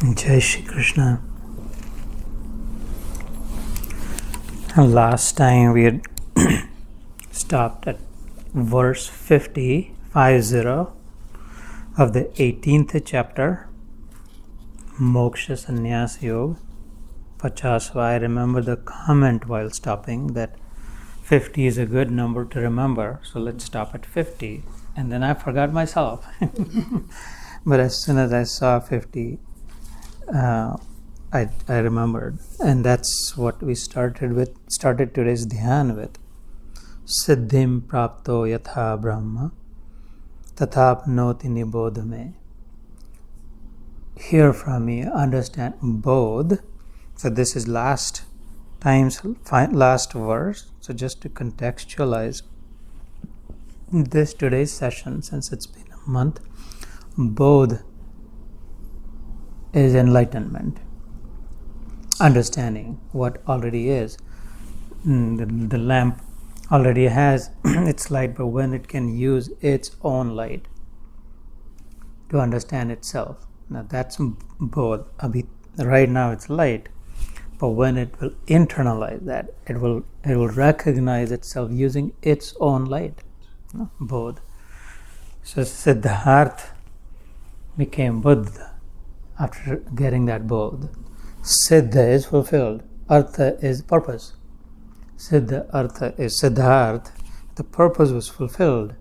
Jai Shri Krishna. Last time we had stopped at verse 50 of the 18th chapter, Moksha Sanyas Yoga, 50. I remember the comment while stopping that 50 is a good number to remember, so let's stop at 50. And then I forgot myself. But as soon as I saw 50, I remembered, and that's what we started today's dhyan with. Siddhim prapto yatha brahma tathapnoti nibodh me. Hear from me, understand bodh. So this is last verse. So just to contextualize this today's session, since it's been a month, bodh is enlightenment, understanding what already is. The lamp already has its light, but when it can use its own light to understand itself. Now that's bodh. Right now it's light, but when it will internalize that, it will recognize itself using its own light. Bodh. So Siddhartha became Buddha after getting that bodh. Siddha is fulfilled. Artha is purpose. Siddha, Artha is Siddhartha. The purpose was fulfilled,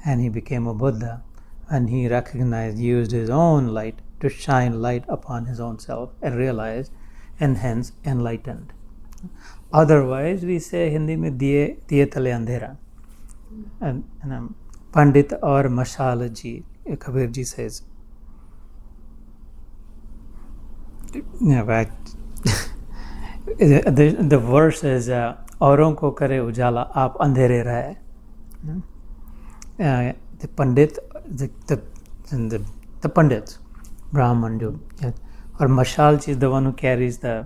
and he became a Buddha. And he recognized, used his own light to shine light upon his own self and realized, and hence enlightened. Otherwise, we say Hindi mein diye tale andhera. And Pandit aur Mashal ji, Kabir ji says. The verse is औरों को करे उजाला आप अंधेरे रहे. The Pandit, the Pandits, Brahman, or Mashal is the one who carries the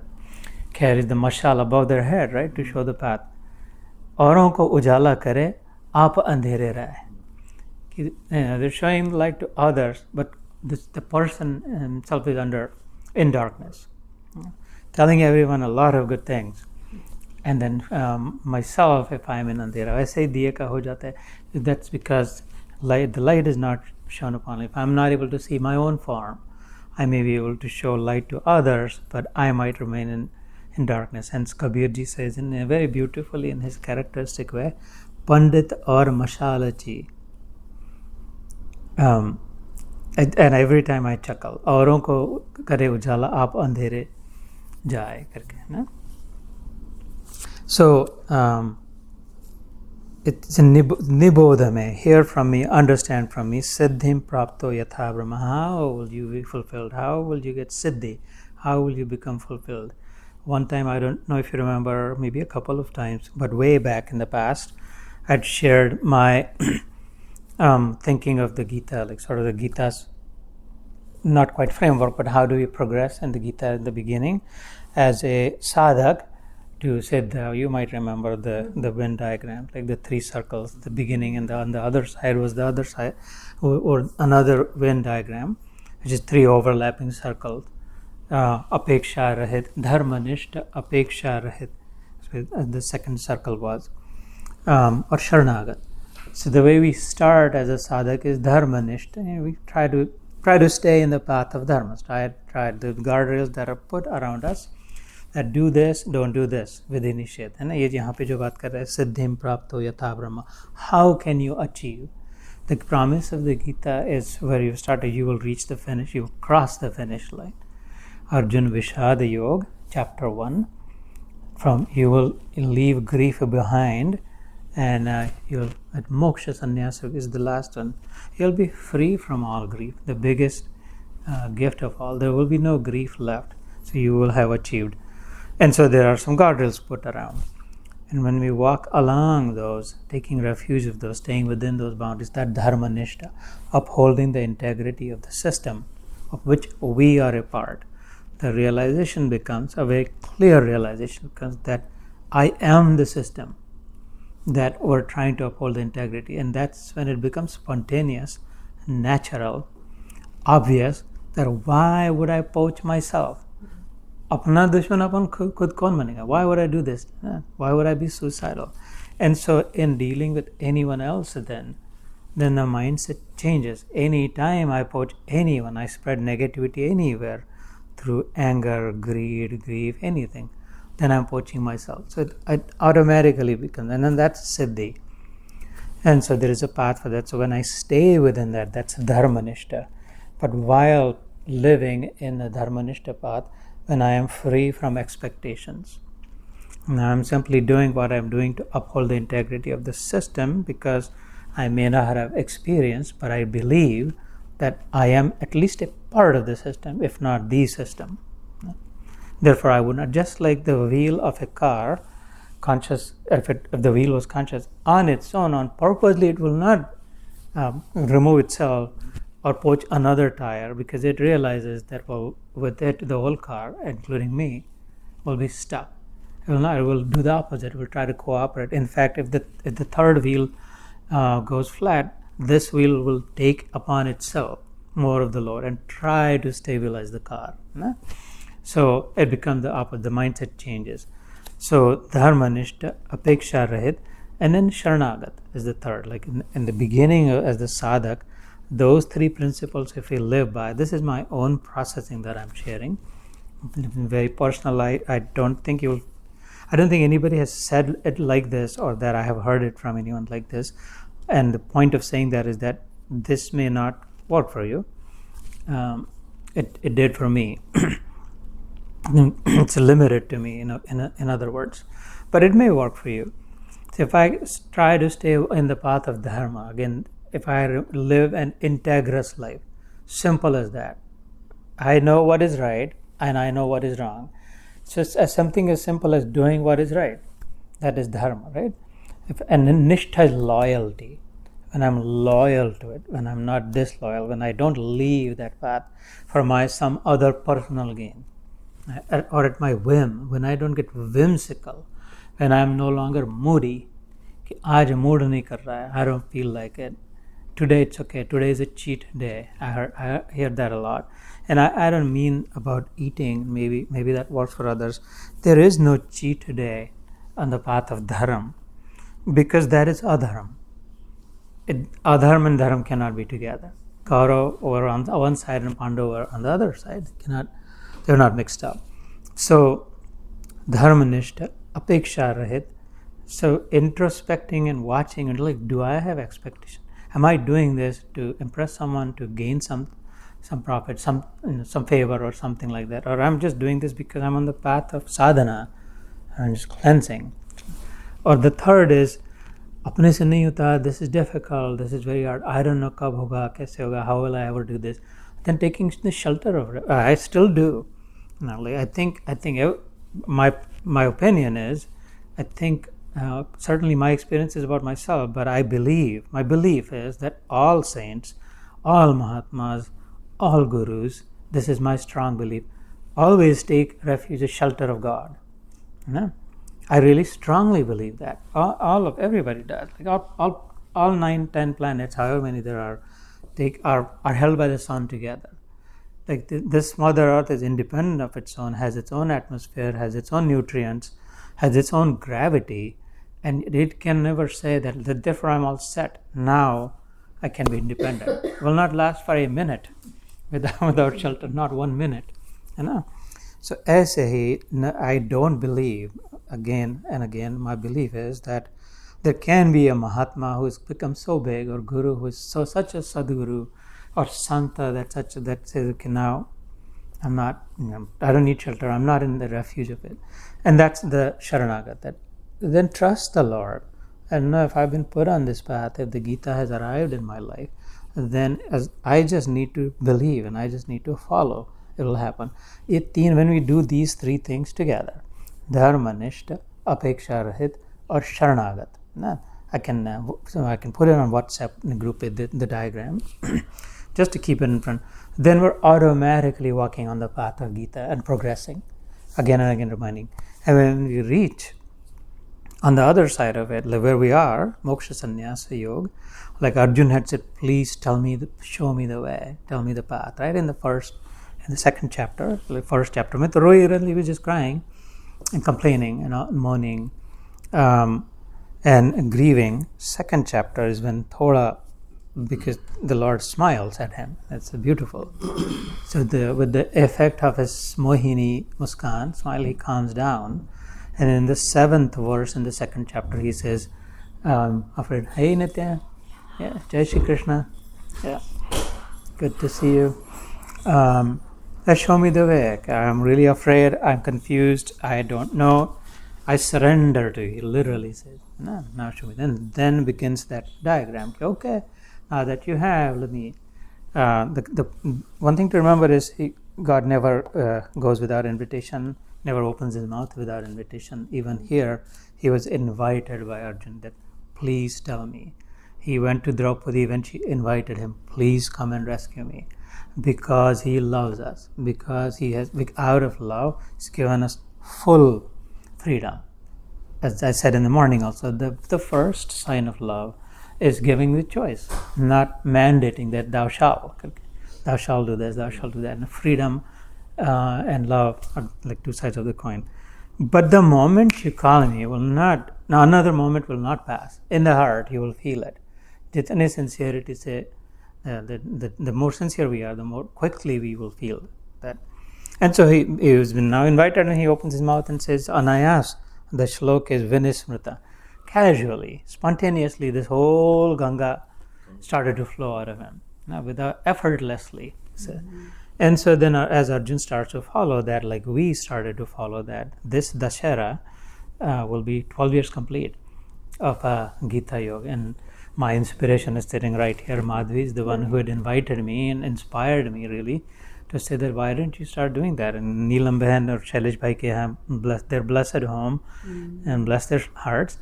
mashal above their head, right, to show the path. औरों को उजाला करे आप अंधेरे रहे. They're showing light to others, but the person himself is in darkness, telling everyone a lot of good things. And then myself, if I'm in andhera, I say diye ka ho jata hai. That's because the light is not shown upon me. If I'm not able to see my own form, I may be able to show light to others, but I might remain in darkness. Hence Kabir ji says very beautifully in his characteristic way, Pandit aur Mashalachi. And every time I chuckle, औरों को करे उजाला आप अंधेरे जाए करके, ना? So it's nibodha me, hear from me, understand from me. Siddhim prapto yatha brahma. How will you be fulfilled? How will you get siddhi? How will you become fulfilled? One time, I don't know if you remember, maybe a couple of times, but way back in the past, I'd shared my thinking of the Gita, like sort of the Gita's not quite framework, but how do we progress in the Gita in the beginning as a sadhak to Siddha. You might remember the Venn diagram, like the three circles, the beginning, and on the other side was the other side, or another Venn diagram, which is three overlapping circles. Apeksha rahit, dharmanishta apeksha rahit. So the second circle was, or sharnagat. So the way we start as a sadhak is dharmanishta, and we try to stay in the path of dharma. Try the guardrails that are put around us, that do this, don't do this, vidhi nishedh. And ye yahan pe jo baat kar rahe hai, siddhim prapto yatha brahma. How can you achieve? The promise of the Gita is where you started, you will reach the finish, you will cross the finish line. Arjun Vishad Yoga, chapter 1, from you will leave grief behind, and you'll at Moksha Sannyasa is the last one. You'll be free from all grief, the biggest gift of all. There will be no grief left, so you will have achieved. And so there are some guardrails put around. And when we walk along those, taking refuge of those, staying within those boundaries, that dharma nishta, upholding the integrity of the system of which we are a part, the realization becomes a very clear realization, because that I am the system that we're trying to uphold the integrity. And that's when it becomes spontaneous, natural, obvious, that why would I poach myself? Apna dushman apan khud kaun banega? Why would I do this? Why would I be suicidal? And so in dealing with anyone else then the mindset changes. Any time I poach anyone, I spread negativity anywhere through anger, greed, grief, anything, then I'm poaching myself. So it automatically becomes, and then that's siddhi. And so there is a path for that. So when I stay within that, that's dharmanishta. But while living in the dharmanishta path, when I am free from expectations, and I'm simply doing what I'm doing to uphold the integrity of the system, because I may not have experience, but I believe that I am at least a part of the system, if not the system. Therefore, I would not, just like the wheel of a car, conscious, if the wheel was conscious on its own, on purposely, it will not remove itself or poach another tire, because it realizes that, well, with it, the whole car, including me, will be stuck. It will not. It will do the opposite. It will try to cooperate. In fact, if the third wheel goes flat, this wheel will take upon itself more of the load and try to stabilize the car. So it becomes the opposite. The mindset changes. So dharmanishta, apeksha rahit, and then sharanagat is the third. Like in the beginning, as the sadhak, those three principles, if we live by, this is my own processing that I'm sharing. Very personal. I don't think anybody has said it like this, or that I have heard it from anyone like this. And the point of saying that is that this may not work for you. It did for me. It's limited to me, in other words. But it may work for you. So if I try to stay in the path of dharma, again, if I live an integrous life, simple as that. I know what is right and I know what is wrong. So as something as simple as doing what is right, that is dharma, right? And nishtha is loyalty. When I'm loyal to it, when I'm not disloyal, when I don't leave that path for some other personal gain, or at my whim, when I don't get whimsical, when I'm no longer moody, aaj mood nahi kar raha hai, I don't feel like it. Today it's okay. Today is a cheat day. I hear that a lot. And I don't mean about eating. Maybe that works for others. There is no cheat day on the path of dharma, because that is adharma. Adharma and dharma cannot be together. Kaurav over on one side and Pandava on the other side. They're not mixed up. So dharmanishta, apeksha rahit. So introspecting and watching and like, do I have expectation? Am I doing this to impress someone, to gain some profit, some favor or something like that? Or I'm just doing this because I'm on the path of sadhana, I'm just cleansing. Or the third is, apne se nahi hota, this is difficult, this is very hard, I don't know kab hoga, kaise hoga, how will I ever do this? Then taking the shelter of it. I still do. I think my opinion is, I think certainly my experience is about myself, but my belief is that all saints, all Mahatmas, all Gurus, this is my strong belief, always take refuge, shelter of God. I really strongly believe that. Everybody does. Like all 9-10 planets, however many there are held by the sun together. Like this Mother Earth is independent of its own, has its own atmosphere, has its own nutrients, has its own gravity, and it can never say that therefore I'm all set. Now I can be independent. It will not last for a minute without shelter, not 1 minute. So aise hi, I don't believe, again and again, my belief is that there can be a Mahatma who has become so big, or Guru who is such a Sadguru, or Santa that says, okay, now I'm not, I don't need shelter, I'm not in the refuge of it. And that's the Sharanagat, that then trust the Lord. And if I've been put on this path, if the Gita has arrived in my life, then I just need to believe and I just need to follow. It will happen. When we do these three things together, Dharmanishta, Apeksha Rahit, or Sharanagat. I can put it on WhatsApp in the group, the diagram, just to keep it in front. Then we're automatically walking on the path of Gita and progressing, again and again reminding. And when we reach on the other side of it, where we are, Moksha Sanyas Yoga, like Arjun had said, please show me the way, tell me the path, right? In the second chapter, the first chapter, mein to roi rahe, he was just crying and complaining and moaning and grieving. Second chapter is when thoda, because the Lord smiles at him. That's beautiful. So with the effect of his mohini muskan smile, he calms down. And in the 7th verse in the second chapter, he says, afraid, hey Nitya, yeah, Jai Shri Krishna, yeah, good to see you. Show me the way. I'm really afraid, I'm confused, I don't know. I surrender to you, he literally says. No, now show me. Then begins that diagram. Okay, now that you have, let me. The one thing to remember is God never goes without invitation, never opens his mouth without invitation. Even here, he was invited by Arjun that, please tell me. He went to Draupadi when she invited him, please come and rescue me. Because he loves us, because he has, out of love, he's given us full freedom. As I said in the morning also, the first sign of love is giving the choice, not mandating that thou shalt do this, thou shalt do that. And freedom and love are like two sides of the coin. But the moment you call me will not, now another moment will not pass. In the heart, you will feel it. Jitane sincerity se, the more sincere we are, the more quickly we will feel that. And so he has been now invited, and he opens his mouth and says, Anayas, the shlok is Vinismrita. Casually, spontaneously, this whole Ganga started to flow out of him, without effortlessly. So, and so then as Arjun starts to follow that, like we started to follow that, this Dashera will be 12 years complete of Gita Yoga. And my inspiration is sitting right here. Madhvi is the one who had invited me and inspired me really to say that why didn't you start doing that? And Neelam Behan or Shailesh Bhai ke bless their blessed home and bless their hearts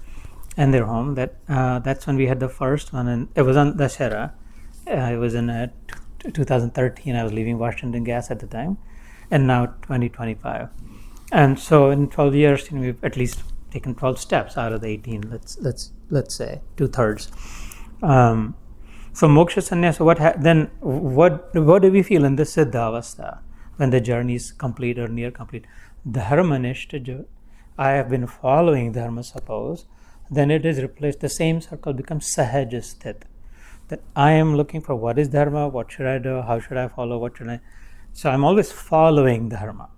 and their home. That's when we had the first one, and it was on Dashera. It was in 2013. I was leaving Washington Gas at the time, and now 2025. And so in 12 years, we've at least taken 12 steps out of the 18. Let's say 2/3. So moksha sannyasa, what do we feel in the siddha avastha when the journey is complete or near complete? Dharmanishta, I have been following dharma, suppose, then it is replaced, the same circle becomes sahajasthit. That I am looking for what is dharma, what should I do, how should I follow, what should I... So I'm always following dharma.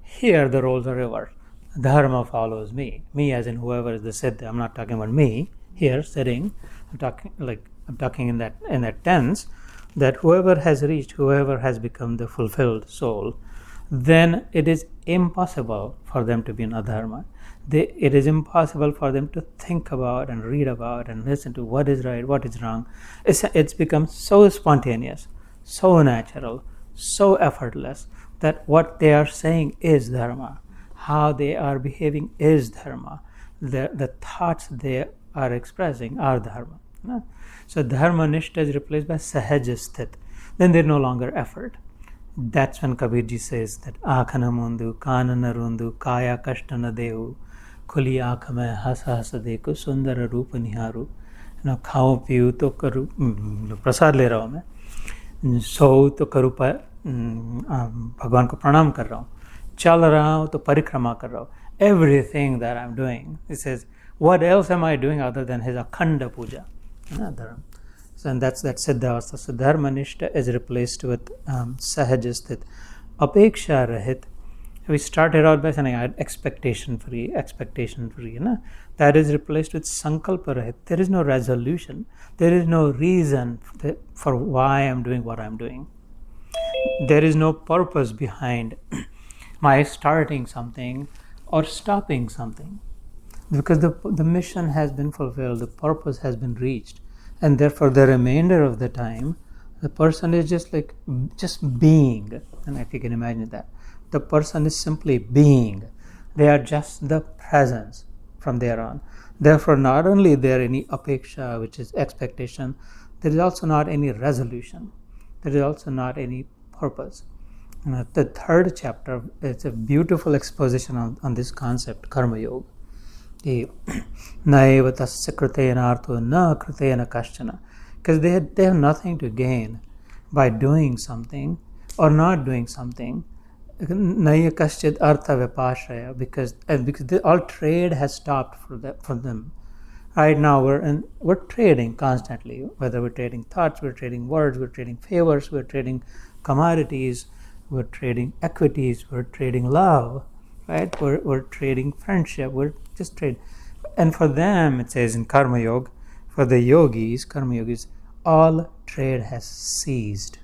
Here the roles are reversed. Dharma follows me as in whoever is the siddha. I'm not talking about me here sitting. I'm talking in that tense, that whoever has reached, whoever has become the fulfilled soul, then it is impossible for them to be in adharma. It is impossible for them to think about and read about and listen to what is right, what is wrong. It's become so spontaneous, so natural, so effortless that what they are saying is dharma. How they are behaving is dharma. The thoughts they are expressing are dharma. No? So dharma nishta is replaced by sahajasthit. Then there's no longer effort. That's when Kabirji says that Akhana mundu, kanana rundu, kaya kashtana dehu, khuli akhame hasa hasa dekhu, sundara rupa niharu. खाओ पीऊँ तो करूँ प्रसाद ले रहा हूँ मैं, सो तो करूँ भगवान को प्रणाम कर रहा हूँ, चल रहा हूँ तो परिक्रमा कर रहा हूँ. Everything that I'm doing, he says, what else am I doing other than his akhanda puja? So, and that's siddhavastha. So dharmanishta is replaced with sahajasthit. Apeksha rahit. We started out by saying I had expectation free. That is replaced with sankalpa rahit. There is no resolution. There is no reason for why I'm doing what I'm doing. There is no purpose behind my starting something or stopping something, because the mission has been fulfilled, the purpose has been reached, and therefore the remainder of the time the person is just being. And if you can imagine that, the person is simply being. They are just the presence from there on. Therefore not only is there any apeksha, which is expectation, there is also not any resolution, there is also not any purpose. The third chapter is a beautiful exposition on this concept, karma yoga. Naeva tasya kritena artho na kritena kaschana. because they have nothing to gain by doing something or not doing something. Naya kaschid artha vipashraya, because all trade has stopped for them. Right now we're trading constantly, whether we're trading thoughts, we're trading words, we're trading favors, we're trading commodities, we're trading equities, we're trading love, right? We're trading friendship, we're just trade. And for them, it says in Karma Yoga, for the yogis, Karma yogis, all trade has ceased,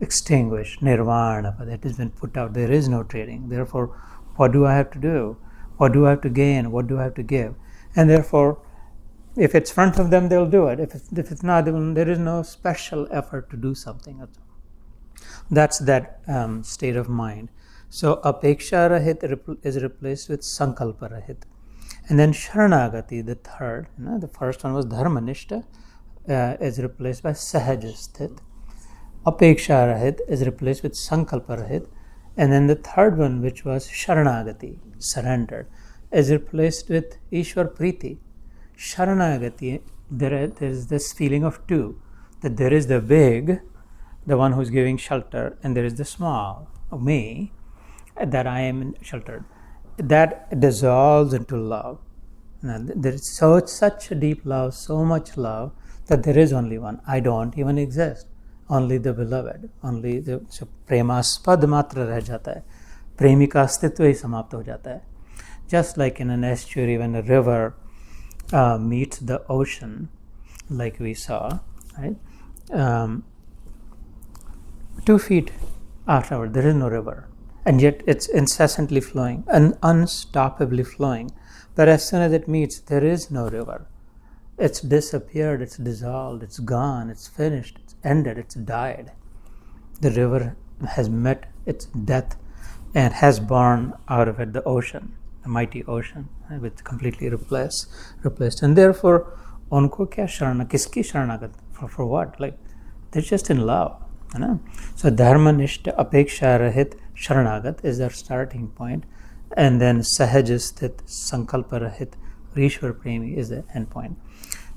extinguished, nirvana, that has been put out. There is no trading. Therefore, what do I have to do? What do I have to gain? What do I have to give? And therefore, if it's front of them, they'll do it. If it's not, there is no special effort to do something. That's that state of mind. So apeksha rahit is replaced with sankalpa rahit. And then sharanagati, the third, the first one was dharmanishta, is replaced by sahajasthit. Apeksha rahit is replaced with sankalpa rahit. And then the third one, which was sharanagati, surrendered, is replaced with ishwar priti. Sharanagati, there is this feeling of two, that there is the big, the one who's giving shelter, and there is the small, me, that I am sheltered. That dissolves into love. Now, there is such a deep love, so much love, that there is only one. I don't even exist. Only the beloved. Only the premaspad matra reh jata hai. Premi ka astitva hi samapta ho jata hai. Just like in an estuary, when a river meets the ocean, like we saw, right? 2 feet afterward, there is no river, and yet it's incessantly flowing and unstoppably flowing. But as soon as it meets, there is no river. It's disappeared, it's dissolved, it's gone, it's finished, it's ended, it's died. The river has met its death and has born out of it the ocean, the mighty ocean, which completely replaced. And therefore, unko kya sharana, kiski sharanagat, for what? Like, they're just in love. So dharmanishta apeksha rahit sharanagat is their starting point, and then sahajasthit sankalpa rahit rishwar premi is the end point.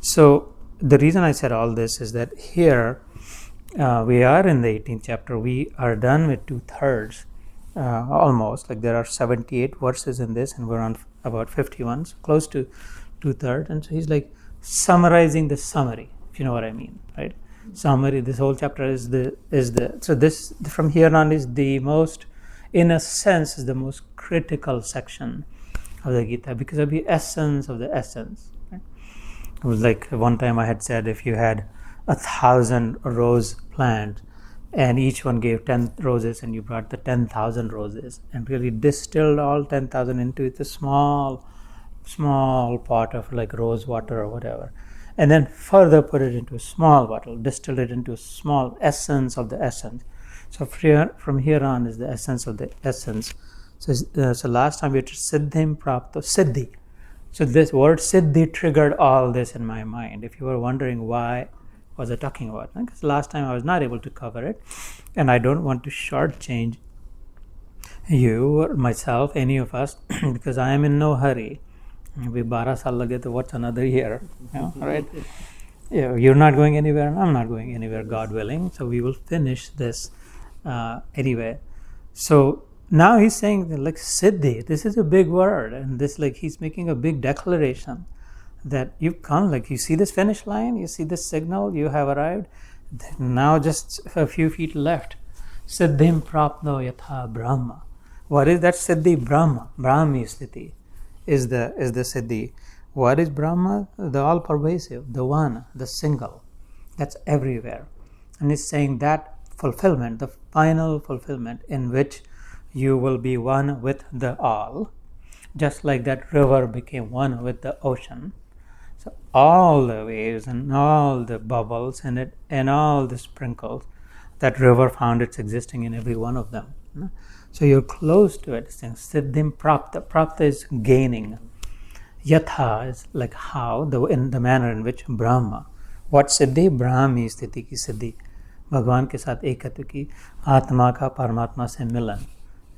So the reason I said all this is that here we are in the 18th chapter. We are done with 2/3 almost. Like, there are 78 verses in this, and we're on about 51, so close to 2/3. And so he's like summarizing the summary, if you know what I mean, right? Summary. This whole chapter is the so this from here on is the most, in a sense, is the most critical section of the Gita, because of the essence of the essence. Right? It was like one time I had said, if you had 1,000 rose plants and each one gave 10 roses, and you brought the 10,000 roses and really distilled all 10,000 into the small pot of like rose water or whatever, and then further put it into a small bottle, distilled it into a small essence of the essence. So from here on is the essence of the essence. So last time we had siddhim prapto, siddhi. So this word siddhi triggered all this in my mind. If you were wondering why was I talking about, because last time I was not able to cover it, and I don't want to shortchange you or myself, any of us, because I am in no hurry. We 12 saal lage to what's another year, right? You're not going anywhere, and I'm not going anywhere, God willing. So we will finish this anyway. So now he's saying that, like, siddhi, this is a big word, and this, like, he's making a big declaration that you've come, like, you see this finish line, you see this signal, you have arrived. Now just a few feet left. Siddhim prapno yatha brahma. What is that siddhi? Brahma. Brahmi sthiti is the siddhi. What is Brahma? The all-pervasive, the one, the single. That's everywhere. And he's saying that fulfillment, the final fulfillment in which you will be one with the all, just like that river became one with the ocean. So all the waves and all the bubbles in it and all the sprinkles, that river found its existing in every one of them. So you're close to it. Siddhim prapta. Prapta is gaining. Yatha is like how, in the manner in which Brahma. What siddhi? Brahmi sthiti ki siddhi. भगवान के साथ एकत्व की, आत्मा का परमात्मा से मिलन,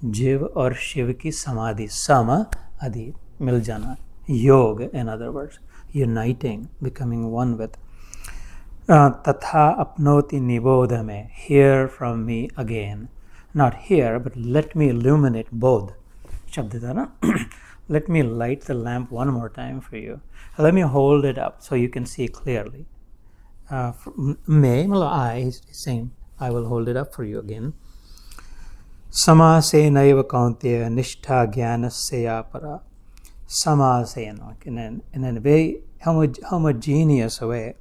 जीव और शिव की समाधि, समाधि, मिल जाना, योग, in other words, uniting, becoming one with. Tatha apnoti nibodhame, hear from me again. Not hear, but let me illuminate both. Shabdita, let me light the lamp one more time for you. Let me hold it up so you can see clearly. I, he's saying, I will hold it up for you again. Samase naiva kaunteya nishtha jnanasya para. Samasena, in a very homogeneous way.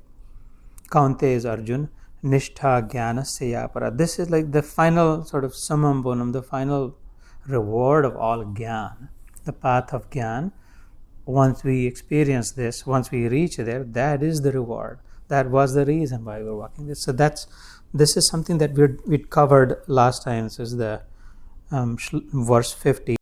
Kaunte is Arjun, nishtha jnanasya para. This is like the final sort of summum bonum, the final reward of all jnana, the path of jnana. Once we experience this, once we reach there, that is the reward. That was the reason why we're walking this. So this is something that we'd covered last time. This is the verse 50.